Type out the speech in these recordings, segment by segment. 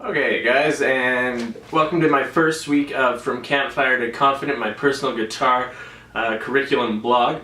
Okay guys, and welcome to my first week of From Campfire to Confident, my personal guitar curriculum blog.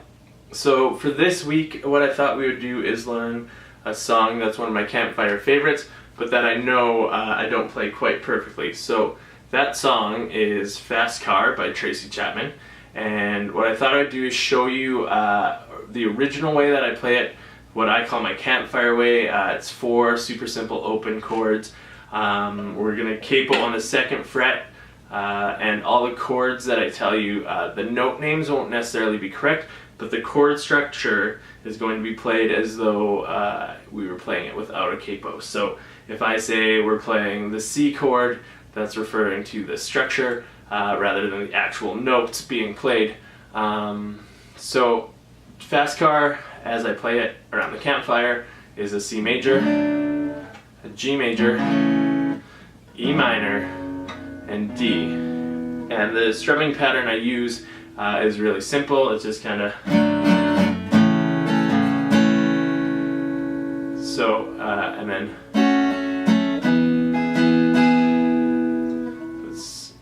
So for this week, what I thought we would do is learn a song that's one of my Campfire favorites, but that I know I don't play quite perfectly. So that song is Fast Car by Tracy Chapman, and what I thought I'd do is show you the original way that I play it, what I call my Campfire way. It's 4 super simple open chords. We're going to capo on the 2nd fret, and all the chords that I tell you, the note names won't necessarily be correct, but the chord structure is going to be played as though we were playing it without a capo. So if I say we're playing the C chord, that's referring to the structure rather than the actual notes being played. So Fast Car, as I play it around the campfire, is a C major, a G major, E minor, and D. And the strumming pattern I use is really simple. It's just kind of so, and then it's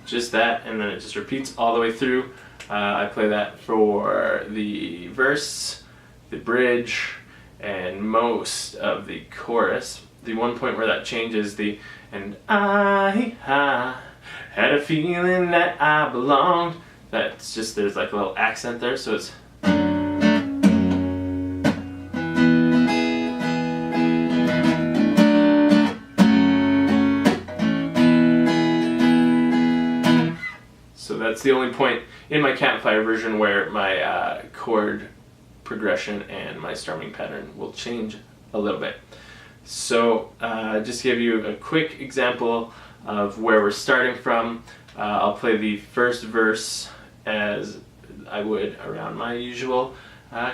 just that, and then it just repeats all the way through. I play that for the verse, the bridge, and most of the chorus. The one point where that changes, the "and I had a feeling that I belonged," that's just, there's like a little accent there, so it's so that's the only point in my Campfire version where my chord progression and my strumming pattern will change a little bit. So just to give you a quick example of where we're starting from, I'll play the first verse as I would around my usual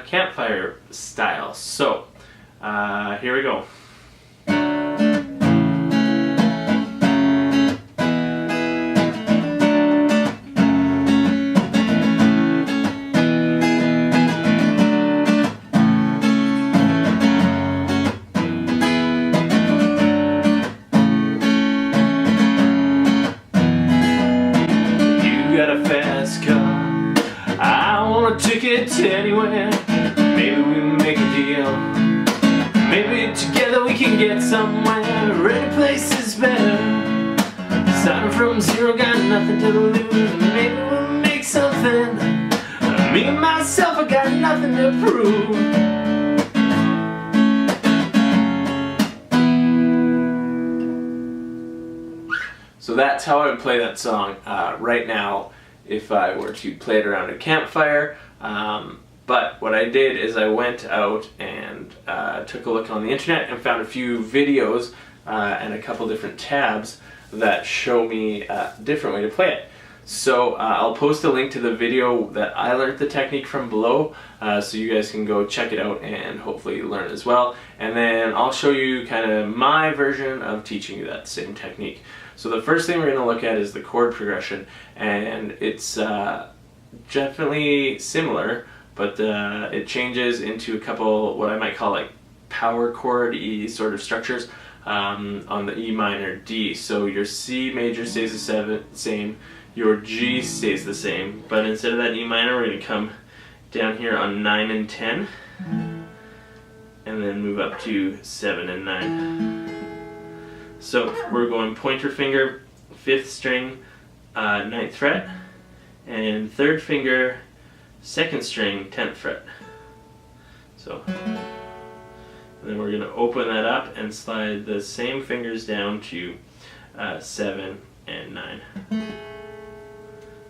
Campfire style. So here we go. Ticket anywhere, maybe we make a deal, maybe together we can get somewhere. Any place is better. Starting from zero, got nothing to lose. Maybe we'll make something. Me and myself, I got nothing to prove. So that's how I would play that song right now if I were to play it around a campfire. But what I did is I went out and took a look on the internet and found a few videos and a couple different tabs that show me a different way to play it. So I'll post a link to the video that I learned the technique from below, so you guys can go check it out and hopefully learn as well. And then I'll show you kind of my version of teaching you that same technique. So the first thing we're going to look at is the chord progression, and it's definitely similar, but it changes into a couple what I might call like power chord-y sort of structures on the E minor, D. So your C major stays the same, your G stays the same, but instead of that E minor, we're going to come down here on 9 and 10, and then move up to 7 and 9. So we're going pointer finger, 5th string, 9th fret, and 3rd finger, 2nd string, 10th fret. So, and then we're going to open that up and slide the same fingers down to 7 and 9.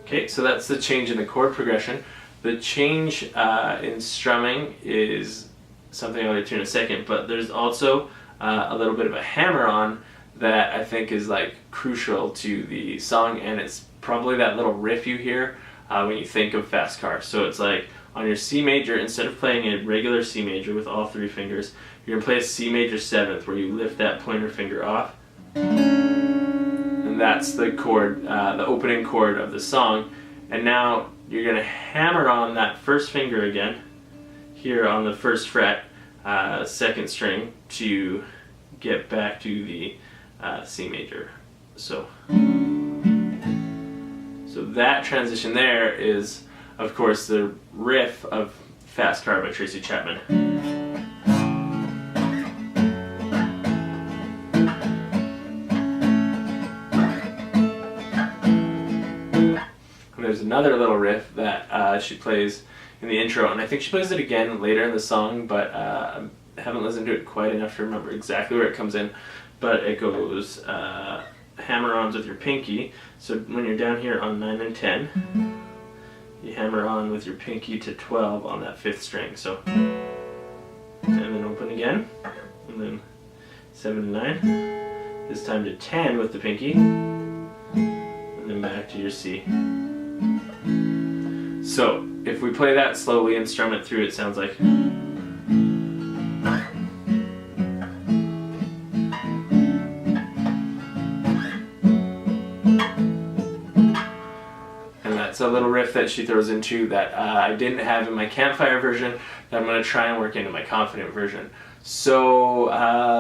Okay, so that's the change in the chord progression. The change in strumming is something I'll get to in a second, but there's also a little bit of a hammer-on that I think is like crucial to the song, and it's probably that little riff you hear when you think of Fast Car. So it's like on your C major, instead of playing a regular C major with all 3 fingers, you're going to play a C major 7th where you lift that pointer finger off, and that's the chord, the opening chord of the song. And now you're going to hammer on that 1st finger again here on the 1st fret, 2nd string, to get back to the C major. So that transition there is, of course, the riff of Fast Car by Tracy Chapman. And there's another little riff that she plays in the intro, and I think she plays it again later in the song, but I haven't listened to it quite enough to remember exactly where it comes in. But it goes hammer-ons with your pinky. So when you're down here on 9 and 10, you hammer on with your pinky to 12 on that 5th string. So, and then open again, and then 7 and 9. This time to 10 with the pinky, and then back to your C. So if we play that slowly and strum it through, it sounds like. A little riff that she throws into that I didn't have in my Campfire version that I'm going to try and work into my Confident version. So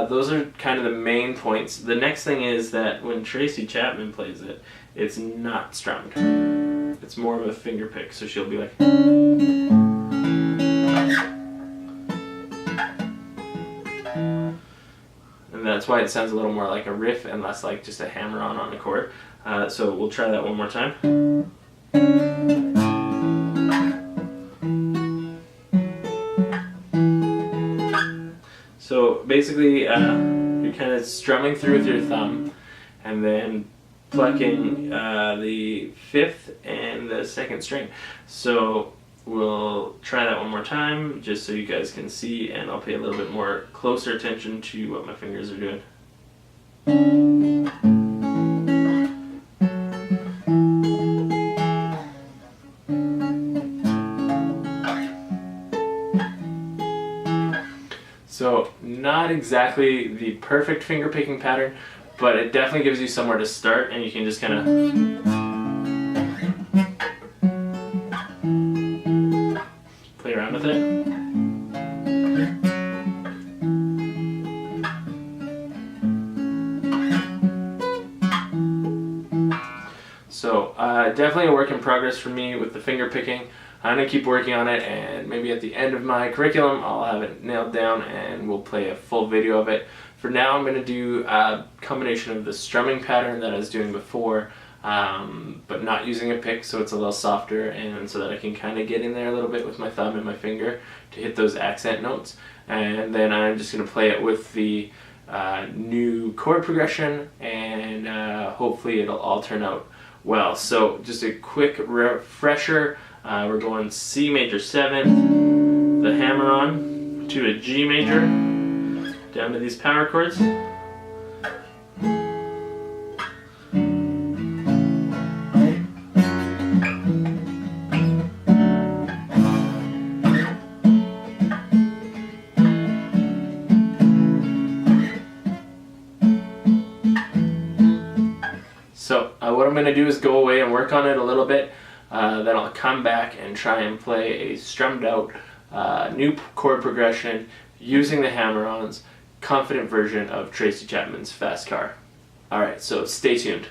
those are kind of the main points. The next thing is that when Tracy Chapman plays it, it's not strummed. It's more of a finger pick, so she'll be like, and that's why it sounds a little more like a riff and less like just a hammer on a chord. So we'll try that one more time. So basically, you're kind of strumming through with your thumb and then plucking the 5th and the 2nd string. So we'll try that one more time just so you guys can see, and I'll pay a little bit more closer attention to what my fingers are doing. So not exactly the perfect finger picking pattern, but it definitely gives you somewhere to start, and you can just kind of play around with it. So definitely a work in progress for me with the finger picking. I'm going to keep working on it, and maybe at the end of my curriculum I'll have it nailed down and we'll play a full video of it. For now I'm going to do a combination of the strumming pattern that I was doing before, but not using a pick, so it's a little softer, and so that I can kind of get in there a little bit with my thumb and my finger to hit those accent notes. And then I'm just going to play it with the new chord progression, and hopefully it'll all turn out well. So just a quick refresher. We're going C major 7th, the hammer on to a G major, down to these power chords. So what I'm going to do is go away and work on it a little bit. Then I'll come back and try and play a strummed out new chord progression using the hammer-ons, confident version of Tracy Chapman's Fast Car. Alright, so stay tuned.